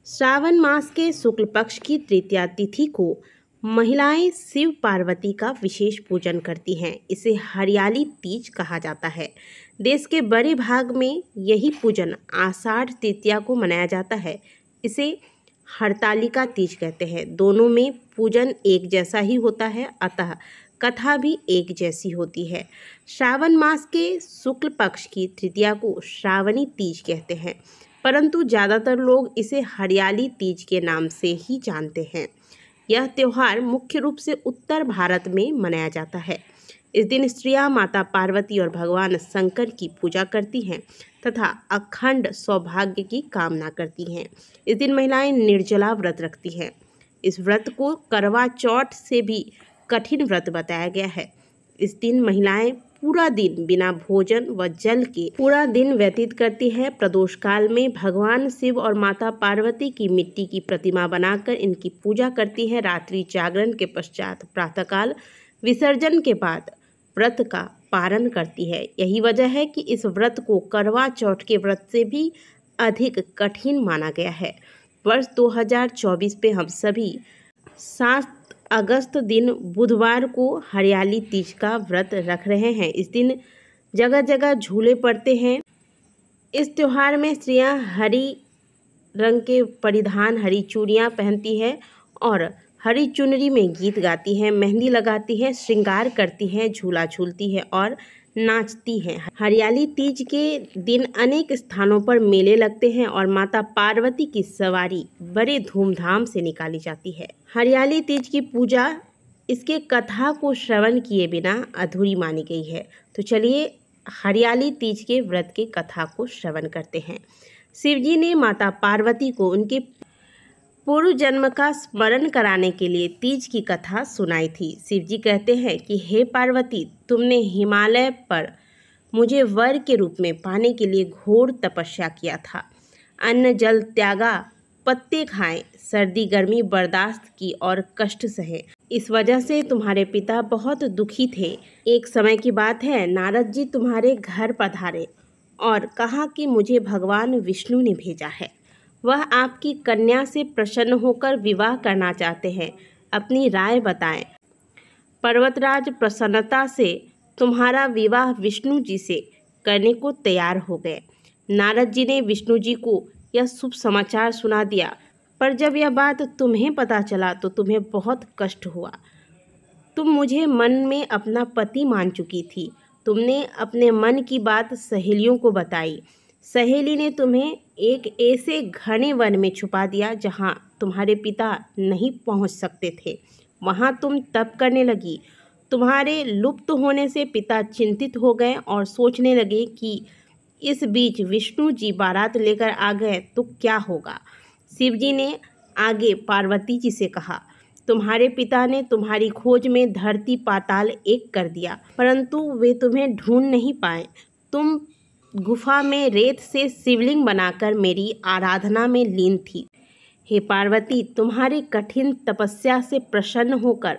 श्रावण मास के शुक्ल पक्ष की तृतीया तिथि को महिलाएं शिव पार्वती का विशेष पूजन करती हैं। इसे हरियाली तीज कहा जाता है। देश के बड़े भाग में यही पूजन आषाढ़ तृतीया को मनाया जाता है। इसे हरतालिका तीज कहते हैं। दोनों में पूजन एक जैसा ही होता है, अतः कथा भी एक जैसी होती है। श्रावण मास के शुक्ल पक्ष की तृतीया को श्रावणी तीज कहते हैं, परंतु ज़्यादातर लोग इसे हरियाली तीज के नाम से ही जानते हैं। यह त्यौहार मुख्य रूप से उत्तर भारत में मनाया जाता है। इस दिन स्त्रियां माता पार्वती और भगवान शंकर की पूजा करती हैं तथा अखंड सौभाग्य की कामना करती हैं। इस दिन महिलाएं निर्जला व्रत रखती हैं। इस व्रत को करवा चौथ से भी कठिन व्रत बताया गया है। इस दिन महिलाएं पूरा दिन बिना भोजन व जल के पूरा दिन व्यतीत करती है। प्रदोष काल में भगवान शिव और माता पार्वती की मिट्टी की प्रतिमा बनाकर इनकी पूजा करती है। रात्रि जागरण के पश्चात प्रातःकाल विसर्जन के बाद व्रत का पारण करती है। यही वजह है कि इस व्रत को करवा चौथ के व्रत से भी अधिक कठिन माना गया है। वर्ष 2024 पे हम सभी 7 अगस्त दिन बुधवार को हरियाली तीज का व्रत रख रहे हैं। इस दिन जगह जगह झूले पड़ते हैं। इस त्यौहार में स्त्रियां हरी रंग के परिधान, हरी चूड़ियां पहनती है और हरी चुनरी में गीत गाती हैं, मेहंदी लगाती हैं, श्रृंगार करती हैं, झूला झूलती है और नाचती हैं। हरियाली तीज के दिन अनेक स्थानों पर मेले लगते हैं और माता पार्वती की सवारी बड़े धूमधाम से निकाली जाती है। हरियाली तीज की पूजा इसके कथा को श्रवण किए बिना अधूरी मानी गई है। तो चलिए हरियाली तीज के व्रत के कथा को श्रवण करते हैं। शिवजी ने माता पार्वती को उनके पूर्व जन्म का स्मरण कराने के लिए तीज की कथा सुनाई थी। शिवजी कहते हैं कि हे पार्वती, तुमने हिमालय पर मुझे वर के रूप में पाने के लिए घोर तपस्या किया था। अन्न जल त्यागा, पत्ते खाए, सर्दी गर्मी बर्दाश्त की और कष्ट सहे। इस वजह से तुम्हारे पिता बहुत दुखी थे। एक समय की बात है, नारद जी तुम्हारे घर पधारे और कहा कि मुझे भगवान विष्णु ने भेजा है। वह आपकी कन्या से प्रसन्न होकर विवाह करना चाहते हैं। अपनी राय बताएं। पर्वतराज प्रसन्नता से तुम्हारा विवाह विष्णु जी से करने को तैयार हो गए। नारद जी ने विष्णु जी को यह शुभ समाचार सुना दिया, पर जब यह बात तुम्हें पता चला तो तुम्हें बहुत कष्ट हुआ। तुम मुझे मन में अपना पति मान चुकी थी। तुमने अपने मन की बात सहेलियों को बताई। सहेली ने तुम्हें एक ऐसे घने वन में छुपा दिया जहाँ तुम्हारे पिता नहीं पहुँच सकते थे। वहाँ तुम तप करने लगी। तुम्हारे लुप्त होने से पिता चिंतित हो गए और सोचने लगे कि इस बीच विष्णु जी बारात लेकर आ गए तो क्या होगा। शिवजी ने आगे पार्वती जी से कहा, तुम्हारे पिता ने तुम्हारी खोज में धरती पाताल एक कर दिया, परंतु वे तुम्हें ढूंढ नहीं पाए। तुम गुफा में रेत से शिवलिंग बनाकर मेरी आराधना में लीन थी। हे पार्वती, तुम्हारी कठिन तपस्या से प्रसन्न होकर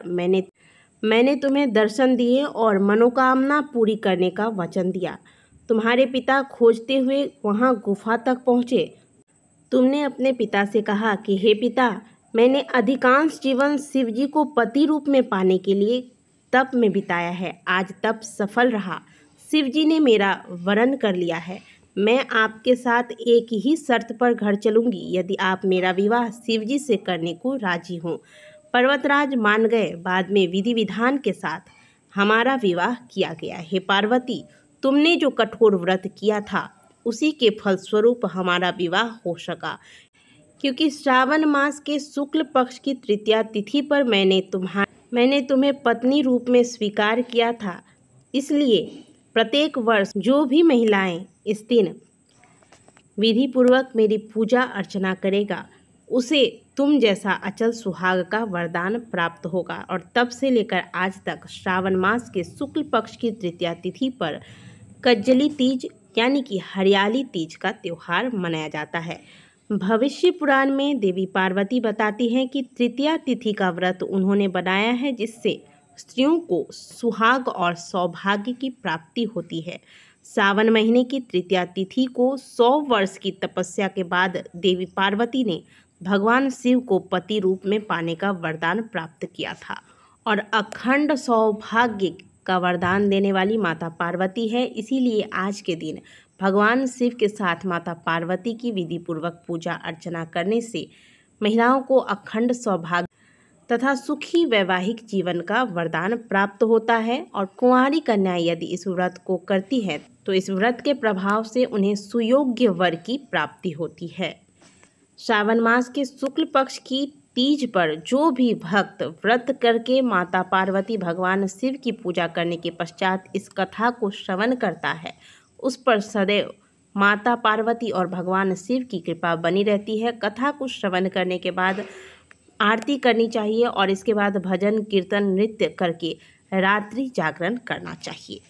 मैंने तुम्हें दर्शन दिए और मनोकामना पूरी करने का वचन दिया। तुम्हारे पिता खोजते हुए वहां गुफा तक पहुँचे। तुमने अपने पिता से कहा कि हे पिता, मैंने अधिकांश जीवन शिवजी को पति रूप में पाने के लिए तप में बिताया है। आज तप सफल रहा। शिवजी ने मेरा वरण कर लिया है। मैं आपके साथ एक ही शर्त पर घर चलूंगी, यदि आप मेरा विवाह शिवजी से करने को राजी हों। पर्वतराज मान गए। बाद में विधि विधान के साथ हमारा विवाह किया गया। हे पार्वती, तुमने जो कठोर व्रत किया था उसी के फलस्वरूप हमारा विवाह हो सका। क्योंकि श्रावण मास के शुक्ल पक्ष की तृतीया तिथि पर मैंने तुम्हें पत्नी रूप में स्वीकार किया था, इसलिए प्रत्येक वर्ष जो भी महिलाएं इस दिन विधि पूर्वक मेरी पूजा अर्चना करेगा, उसे तुम जैसा अचल सुहाग का वरदान प्राप्त होगा। और तब से लेकर आज तक श्रावण मास के शुक्ल पक्ष की तृतीया तिथि पर कज्जली तीज यानी कि हरियाली तीज का त्यौहार मनाया जाता है। भविष्य पुराण में देवी पार्वती बताती हैं कि तृतीया तिथि का व्रत उन्होंने बनाया है जिससे स्त्रियों को सुहाग और सौभाग्य की प्राप्ति होती है। सावन महीने की तृतीया तिथि को 100 वर्ष की तपस्या के बाद देवी पार्वती ने भगवान शिव को पति रूप में पाने का वरदान प्राप्त किया था और अखंड सौभाग्य का वरदान देने वाली माता पार्वती है। इसीलिए आज के दिन भगवान शिव के साथ माता पार्वती की विधि पूर्वक पूजा अर्चना करने से महिलाओं को अखंड सौभाग्य तथा सुखी वैवाहिक जीवन का वरदान प्राप्त होता है। और कुंवारी कन्या यदि इस व्रत को करती है तो इस व्रत के प्रभाव से उन्हें सुयोग्य वर की प्राप्ति होती है। श्रावण मास के शुक्ल पक्ष की तीज पर जो भी भक्त व्रत करके माता पार्वती भगवान शिव की पूजा करने के पश्चात इस कथा को श्रवण करता है, उस पर सदैव माता पार्वती और भगवान शिव की कृपा बनी रहती है। कथा को श्रवण करने के बाद आरती करनी चाहिए और इसके बाद भजन कीर्तन नृत्य करके रात्रि जागरण करना चाहिए।